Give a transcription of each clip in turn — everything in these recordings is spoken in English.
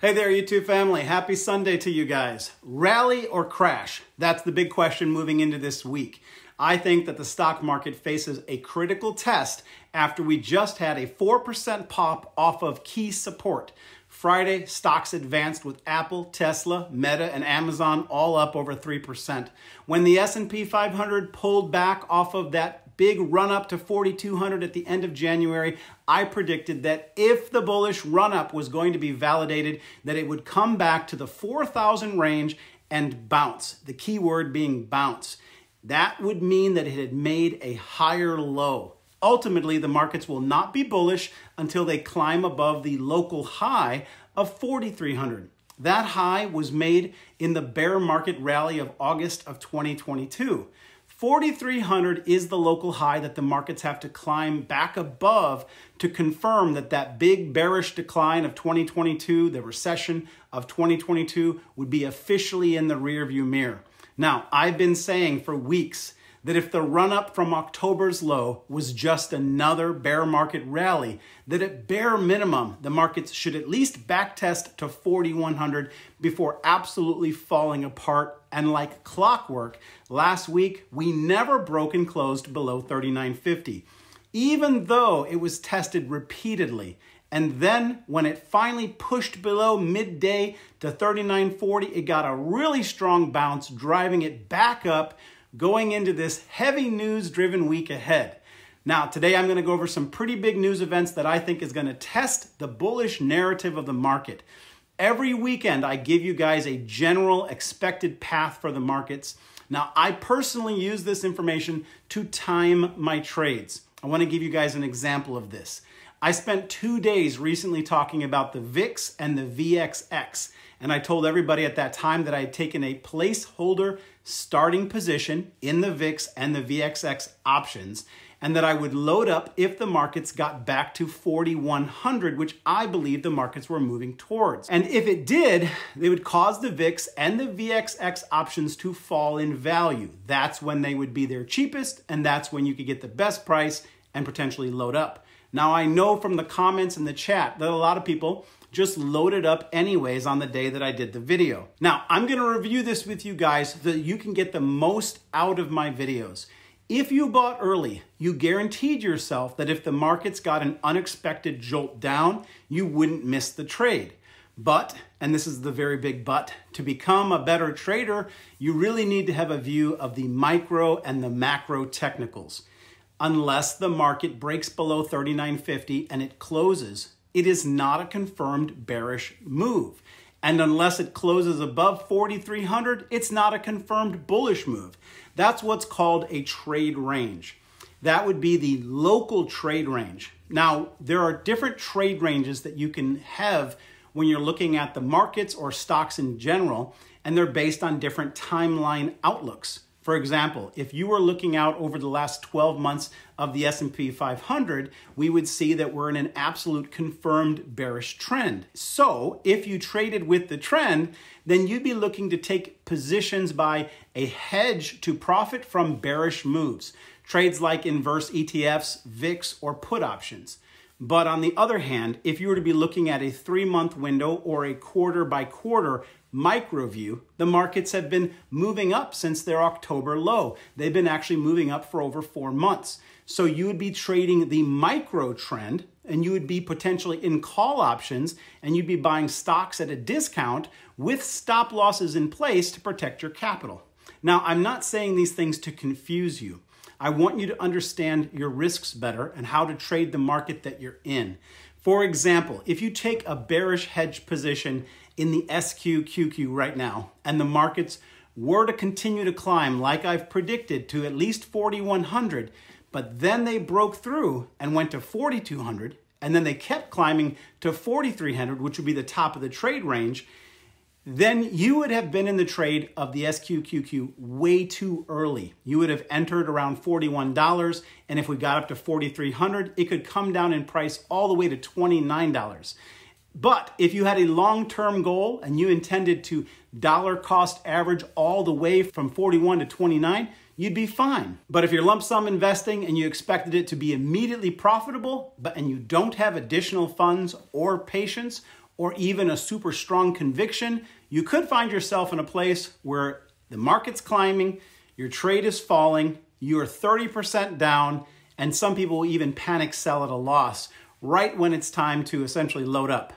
Hey there, YouTube family. Happy Sunday to you guys. Rally or crash? That's the big question moving into this week. I think that the stock market faces a critical test after we just had a 4% pop off of key support. Friday, stocks advanced with Apple, Tesla, Meta, and Amazon all up over 3%. When the S&P 500 pulled back off of that big run up to 4,200 at the end of January, I predicted that if the bullish run up was going to be validated, that it would come back to the 4,000 range and bounce. The key word being bounce. That would mean that it had made a higher low. Ultimately, the markets will not be bullish until they climb above the local high of 4,300. That high was made in the bear market rally of August of 2022. 4,300 is the local high that the markets have to climb back above to confirm that that big bearish decline of 2022, the recession of 2022, would be officially in the rearview mirror. Now, I've been saying for weeks that if the run-up from October's low was just another bear market rally, that at bare minimum, the markets should at least backtest to 4,100 before absolutely falling apart. And like clockwork, last week, we never broke and closed below 3,950, even though it was tested repeatedly. And then when it finally pushed below midday to 3,940, it got a really strong bounce, driving it back up, going into this heavy news-driven week ahead. Now, today I'm going to go over some pretty big news events that I think is going to test the bullish narrative of the market. Every weekend, I give you guys a general expected path for the markets. Now, I personally use this information to time my trades. I want to give you guys an example of this. I spent 2 days recently talking about the VIX and the VXX, and I told everybody at that time that I had taken a placeholder starting position in the VIX and the VXX options, and that I would load up if the markets got back to 4,100, which I believe the markets were moving towards. And if it did, they would cause the VIX and the VXX options to fall in value. That's when they would be their cheapest, and that's when you could get the best price and potentially load up. Now, I know from the comments in the chat that a lot of people just loaded up anyways on the day that I did the video. Now, I'm going to review this with you guys so that you can get the most out of my videos. If you bought early, you guaranteed yourself that if the markets got an unexpected jolt down, you wouldn't miss the trade. But, and this is the very big but, to become a better trader, you really need to have a view of the micro and the macro technicals. Unless the market breaks below 3,950 and it closes, it is not a confirmed bearish move. And unless it closes above 4,300, it's not a confirmed bullish move. That's what's called a trade range. That would be the local trade range. Now, there are different trade ranges that you can have when you're looking at the markets or stocks in general, and they're based on different timeline outlooks. For example, if you were looking out over the last 12 months of the S&P 500, we would see that we're in an absolute confirmed bearish trend. So if you traded with the trend, then you'd be looking to take positions by a hedge to profit from bearish moves. Trades like inverse ETFs, VIX, or put options. But on the other hand, if you were to be looking at a 3-month window or a quarter by quarter micro view, the markets have been moving up since their October low. They've been actually moving up for over 4 months. So you would be trading the micro trend, and you would be potentially in call options, and you'd be buying stocks at a discount with stop losses in place to protect your capital. Now, I'm not saying these things to confuse you. I want you to understand your risks better and how to trade the market that you're in. For example, if you take a bearish hedge position in the SQQQ right now, and the markets were to continue to climb like I've predicted to at least 4,100, but then they broke through and went to 4,200, and then they kept climbing to 4,300, which would be the top of the trade range, then you would have been in the trade of the SQQQ way too early. You would have entered around $41, and if we got up to 4,300, it could come down in price all the way to $29. But if you had a long-term goal and you intended to dollar cost average all the way from 41 to 29, you'd be fine. But if you're lump sum investing and you expected it to be immediately profitable, and you don't have additional funds or patience, or even a super strong conviction, you could find yourself in a place where the market's climbing, your trade is falling, you're 30% down, and some people will even panic sell at a loss right when it's time to essentially load up.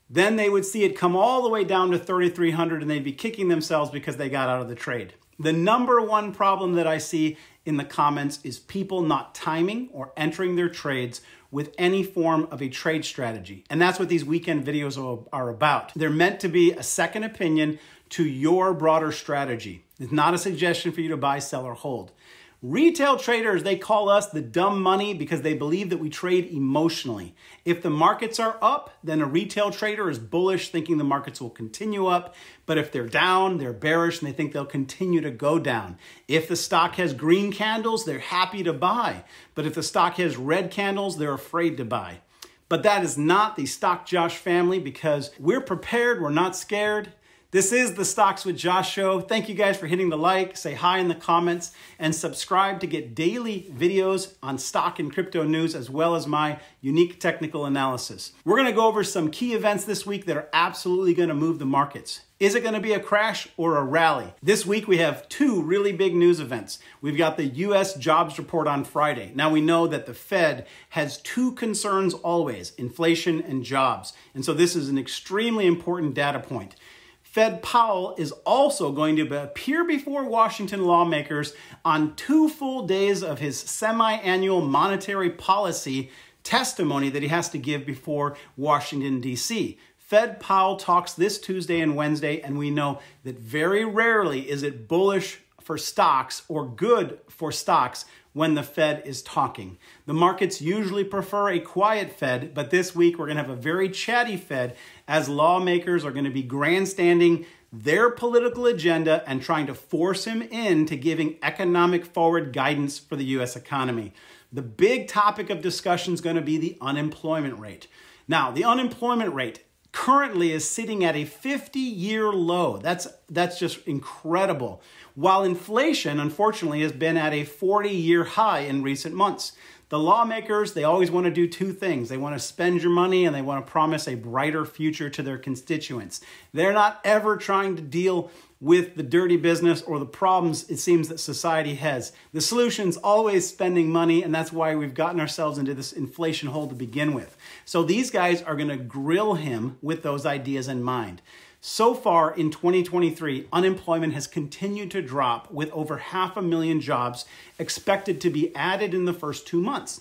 Then they would see it come all the way down to 3,300 and they'd be kicking themselves because they got out of the trade. The number one problem that I see in the comments is people not timing or entering their trades with any form of a trade strategy. And that's what these weekend videos are about. They're meant to be a second opinion to your broader strategy. It's not a suggestion for you to buy, sell, or hold. Retail traders, they call us the dumb money because they believe that we trade emotionally. If the markets are up, then a retail trader is bullish, thinking the markets will continue up. But if they're down, they're bearish and they think they'll continue to go down. If the stock has green candles, they're happy to buy. But if the stock has red candles, they're afraid to buy. But that is not the Stock Josh family because we're prepared, we're not scared. This is the Stocks with Josh show. Thank you guys for hitting the like, say hi in the comments, and subscribe to get daily videos on stock and crypto news, as well as my unique technical analysis. We're going to go over some key events this week that are absolutely going to move the markets. Is it going to be a crash or a rally? This week we have two really big news events. We've got the U.S. jobs report on Friday. Now we know that the Fed has two concerns always, inflation and jobs. And so this is an extremely important data point. Fed Powell is also going to appear before Washington lawmakers on 2 full days of his semi-annual monetary policy testimony that he has to give before Washington, D.C. Fed Powell talks this Tuesday and Wednesday, and we know that very rarely is it bullish for stocks or good for stocks when the Fed is talking. The markets usually prefer a quiet Fed, but this week we're going to have a very chatty Fed as lawmakers are going to be grandstanding their political agenda and trying to force him into giving economic forward guidance for the U.S. economy. The big topic of discussion is going to be the unemployment rate. Now, the unemployment rate currently is sitting at a 50-year low. That's just incredible. While inflation, unfortunately, has been at a 40-year high in recent months. The lawmakers, they always want to do two things. They want to spend your money and they want to promise a brighter future to their constituents. They're not ever trying to deal with the dirty business or the problems it seems that society has. The solution's always spending money, and that's why we've gotten ourselves into this inflation hole to begin with. So these guys are going to grill him with those ideas in mind. So far in 2023, unemployment has continued to drop with over 500,000 jobs expected to be added in the first 2 months.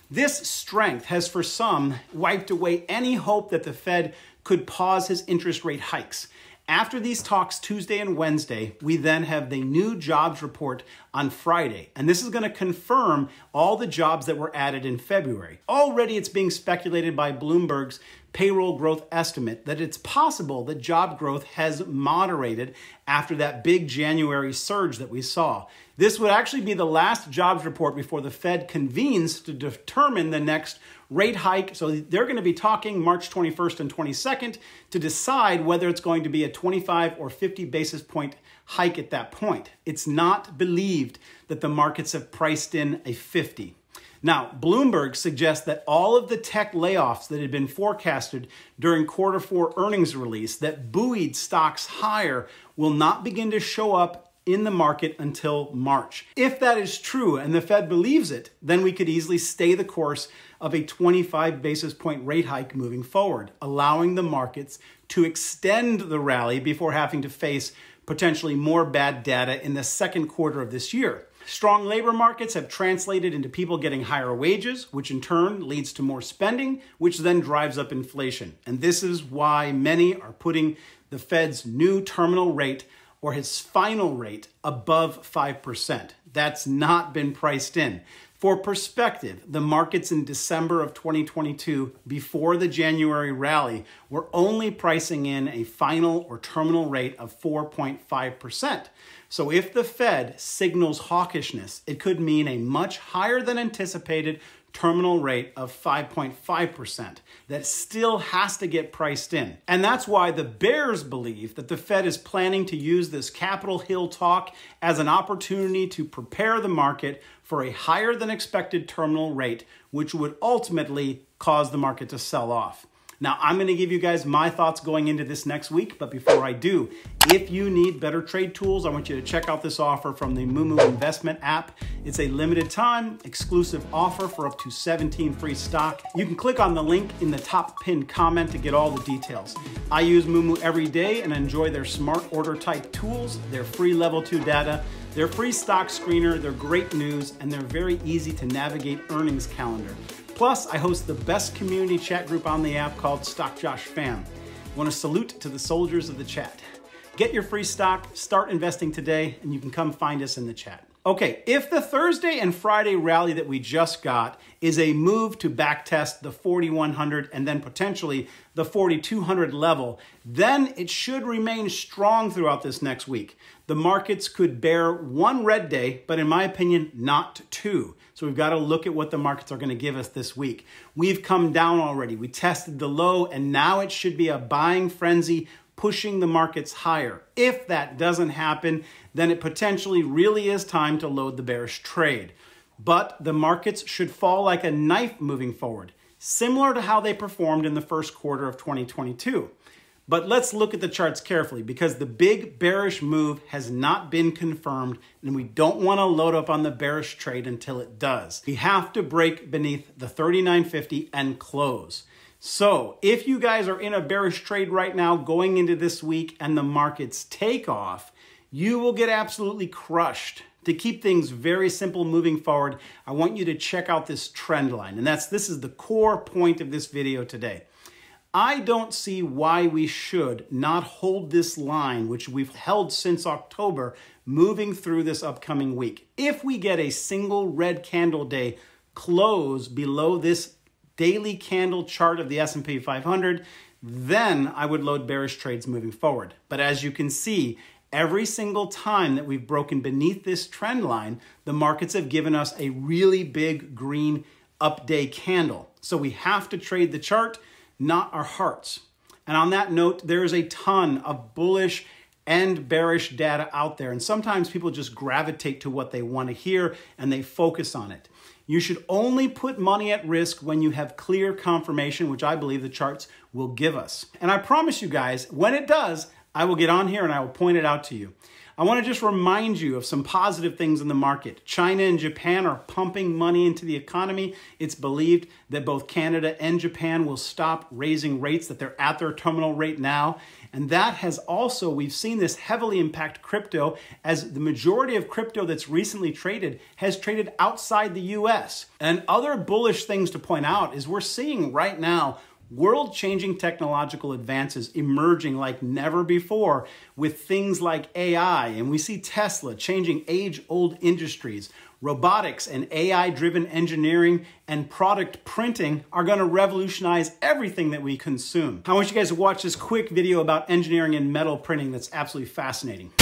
This strength has for some wiped away any hope that the Fed could pause his interest rate hikes. After these talks Tuesday and Wednesday, we then have the new jobs report on Friday. And this is going to confirm all the jobs that were added in February. Already it's being speculated by Bloomberg's payroll growth estimate that it's possible that job growth has moderated after that big January surge that we saw. This would actually be the last jobs report before the Fed convenes to determine the next rate hike. So they're going to be talking March 21st and 22nd to decide whether it's going to be a 25 or 50 basis point hike at that point. It's not believed that the markets have priced in a 50. Now, Bloomberg suggests that all of the tech layoffs that had been forecasted during Q4 earnings release that buoyed stocks higher will not begin to show up in the market until March. If that is true and the Fed believes it, then we could easily stay the course of a 25 basis point rate hike moving forward, allowing the markets to extend the rally before having to face potentially more bad data in the second quarter of this year. Strong labor markets have translated into people getting higher wages, which in turn leads to more spending, which then drives up inflation. And this is why many are putting the Fed's new terminal rate or his final rate above 5%. That's not been priced in. For perspective, the markets in December of 2022, before the January rally, were only pricing in a final or terminal rate of 4.5%. So if the Fed signals hawkishness, it could mean a much higher than anticipated terminal rate of 5.5% that still has to get priced in. And that's why the bears believe that the Fed is planning to use this Capitol Hill talk as an opportunity to prepare the market for a higher than expected terminal rate, which would ultimately cause the market to sell off. Now, I'm going to give you guys my thoughts going into this next week, but before I do, if you need better trade tools, I want you to check out this offer from the Moomoo investment app. It's a limited time exclusive offer for up to 17 free stock. You can click on the link in the top pinned comment to get all the details. I use Moomoo every day and enjoy their smart order type tools, their free level 2 data, their free stock screener, their great news, and their very easy to navigate earnings calendar. Plus, I host the best community chat group on the app called Stock Josh Fam. I want to salute to the soldiers of the chat. Get your free stock, start investing today, and you can come find us in the chat. Okay, if the Thursday and Friday rally that we just got is a move to backtest the 4,100 and then potentially the 4,200 level, then it should remain strong throughout this next week. The markets could bear one red day, but in my opinion, not two. So we've got to look at what the markets are going to give us this week. We've come down already. We tested the low, and now it should be a buying frenzy pushing the markets higher. If that doesn't happen, then it potentially really is time to load the bearish trade. But the markets should fall like a knife moving forward, similar to how they performed in the first quarter of 2022. But let's look at the charts carefully because the big bearish move has not been confirmed and we don't want to load up on the bearish trade until it does. We have to break beneath the 39.50 and close. So if you guys are in a bearish trade right now going into this week and the markets take off, you will get absolutely crushed. To keep things very simple moving forward, I want you to check out this trend line. And this is the core point of this video today. I don't see why we should not hold this line, which we've held since October, moving through this upcoming week. If we get a single red candle day close below this daily candle chart of the S&P 500, then I would load bearish trades moving forward. But as you can see, every single time that we've broken beneath this trend line, the markets have given us a really big green up day candle. So we have to trade the chart, not our hearts. And on that note, there is a ton of bullish and bearish data out there. And sometimes people just gravitate to what they want to hear and they focus on it. You should only put money at risk when you have clear confirmation, which I believe the charts will give us. And I promise you guys, when it does, I will get on here and I will point it out to you. I want to just remind you of some positive things in the market. China and Japan are pumping money into the economy. It's believed that both Canada and Japan will stop raising rates, that they're at their terminal rate now. And that has also, we've seen this heavily impact crypto, as the majority of crypto that's recently traded has traded outside the US. And other bullish things to point out is we're seeing right now world-changing technological advances emerging like never before with things like AI. And we see Tesla changing age-old industries. Robotics and AI-driven engineering and product printing are going to revolutionize everything that we consume. I want you guys to watch this quick video about engineering and metal printing that's absolutely fascinating.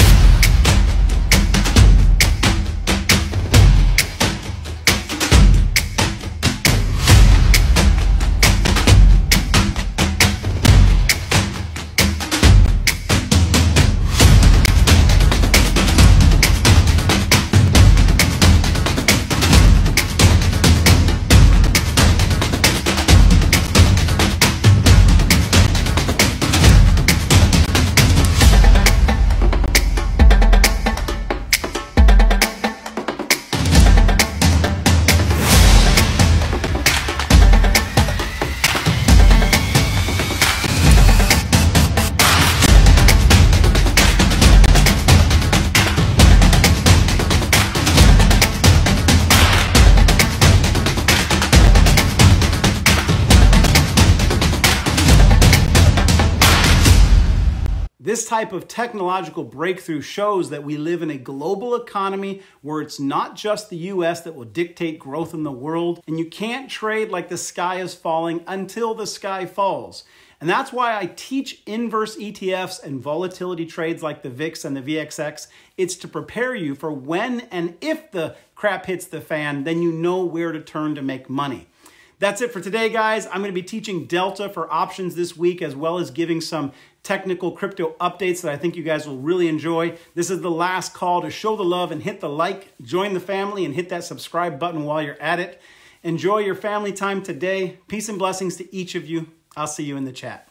This type of technological breakthrough shows that we live in a global economy where it's not just the US that will dictate growth in the world, and you can't trade like the sky is falling until the sky falls. And that's why I teach inverse ETFs and volatility trades like the VIX and the VXX. It's to prepare you for when and if the crap hits the fan, then you know where to turn to make money. That's it for today, guys. I'm going to be teaching Delta for options this week, as well as giving some technical crypto updates that I think you guys will really enjoy. This is the last call to show the love and hit the like, join the family, and hit that subscribe button while you're at it. Enjoy your family time today. Peace and blessings to each of you. I'll see you in the chat.